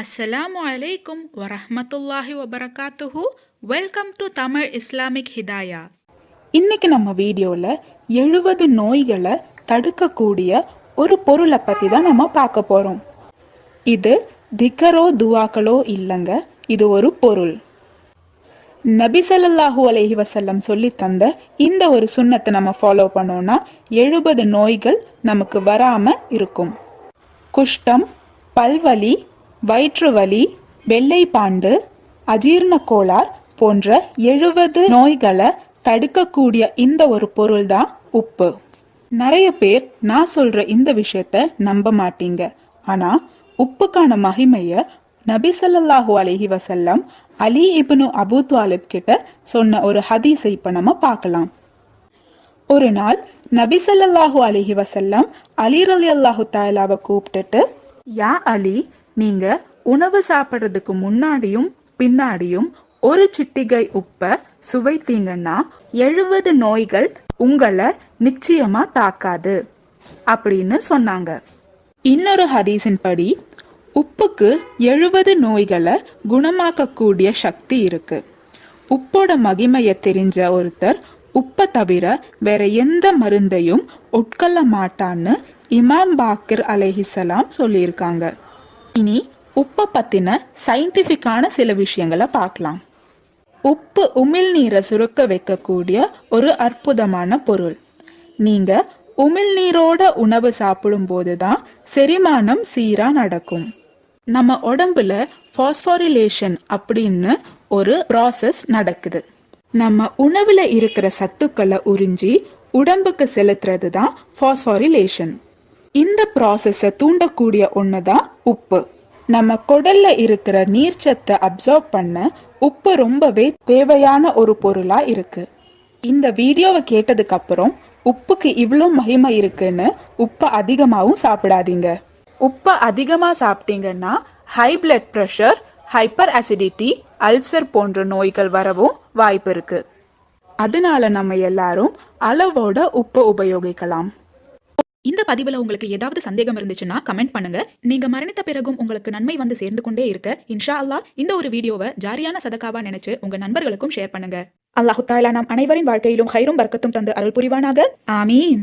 அஸ்ஸலாமு அலைக்கும் வரஹ்மத்துல்லாஹி வபரகாத்துஹு. Welcome to Tamil Islamic Hidaya. இன்னைக்கு நம்ம வீடியோவில் 70 நோய்களை தடுக்கக்கூடிய ஒரு பொருளை பற்றி தான் நம்ம பார்க்க போகிறோம். இது திக்கரோ துவாக்களோ இல்லைங்க, இது ஒரு பொருள். நபி ஸல்லல்லாஹு அலைஹி வஸல்லம் சொல்லி தந்த இந்த ஒரு சுன்னத்தை நம்ம ஃபாலோ பண்ணோம்னா 70 நோய்கள் நமக்கு வராமல் இருக்கும். குஷ்டம், பல்வலி, வயிற்று வலி, வெள்ளை பாண்டு, அஜீர்ண கோளாறு போன்ற 70 நோய்களை தடுக்கக்கூடிய இந்த ஒரு பொருள் தான் உப்பு. நிறைய பேர் நான் சொல்ற இந்த விஷயத்த நம்ப மாட்டீங்க. ஆனா உப்புக்கான மகிமைய நபி ஸல்லல்லாஹு அலைஹி வஸல்லம் அலி இப்னு அபூ தாலிப் கிட்ட சொன்ன ஒரு ஹதீஸை இப்ப நம்ம பார்க்கலாம். ஒரு நாள் நபி ஸல்லல்லாஹு அலைஹி வஸல்லம் அலி ரலியல்லாஹு தஆலாவை கூப்பிட்டுட்டு, யா அலி, நீங்க உணவு சாப்பிட்றதுக்கு முன்னாடியும் பின்னாடியும் ஒரு சிட்டிகை உப்பை சுவைத்தீங்கன்னா 70 நோய்கள் உங்களை நிச்சயமா தாக்காது அப்படின்னு சொன்னாங்க. இன்னொரு ஹதீஸின் படி உப்புக்கு 70 நோய்களை குணமாக்கக்கூடிய சக்தி இருக்கு. உப்போட மகிமையை தெரிஞ்ச ஒருத்தர் உப்பை தவிர வேற எந்த மருந்தையும் உட்கொள்ள மாட்டான்னு இமாம் பாக்கிர் அலைஹிஸ்ஸலாம் சொல்லியிருக்காங்க. இனி உப்பை பத்தின சயின்டிஃபிக்கான சில விஷயங்களை பார்க்கலாம். உப்பு உமிழ்நீரை சுருக்க வைக்கக்கூடிய ஒரு அற்புதமான பொருள். நீங்க உமிழ்நீரோட உணவு சாப்பிடும் போதுதான் செரிமானம் சீரா நடக்கும். நம்ம உடம்புல பாஸ்போரிலேஷன் அப்படின்னு ஒரு ப்ராசஸ் நடக்குது. நம்ம உணவுல இருக்கிற சத்துக்களை உறிஞ்சி உடம்புக்கு செலுத்துறது தான் பாஸ்போரிலேஷன். இந்த ப்ராசஸை தூண்டக்கூடிய ஒண்ணுதான் உப்பு. நம்ம குடல்ல இருக்கிற நீர்ச்சத்தை அப்சர்வ் பண்ண உப்பு ரொம்பவே தேவையான ஒரு பொருளா இருக்கு. இந்த வீடியோவை கேட்டதுக்கு அப்புறம் உப்புக்கு இவ்வளோ மகிமை இருக்குன்னு உப்பை அதிகமாகவும் சாப்பிடாதீங்க. உப்பை அதிகமா சாப்பிட்டீங்கன்னா high blood pressure, hyper acidity, ulcer போன்ற நோய்கள் வரவும் வாய்ப்பு இருக்கு. அதனால நம்ம எல்லாரும் அளவோட உப்பு உபயோகிக்கலாம். இந்த பதிவுல உங்களுக்கு ஏதாவது சந்தேகம் இருந்துச்சுன்னா கமெண்ட் பண்ணுங்க. நீங்க மரணித்த பிறகும் உங்களுக்கு நன்மை வந்து சேர்ந்து கொண்டே இருக்க இன்ஷா அல்லாஹ் இந்த ஒரு வீடியோவை ஜாரியான சதகாவா நினைச்சு உங்க நண்பர்களுக்கும் ஷேர் பண்ணுங்க. அல்லாஹு தஆலா நம் அனைவரின் வாழ்க்கையிலும் ஹைரும் பர்க்கத்தும் தந்து அருள் புரிவானாக. ஆமீன்.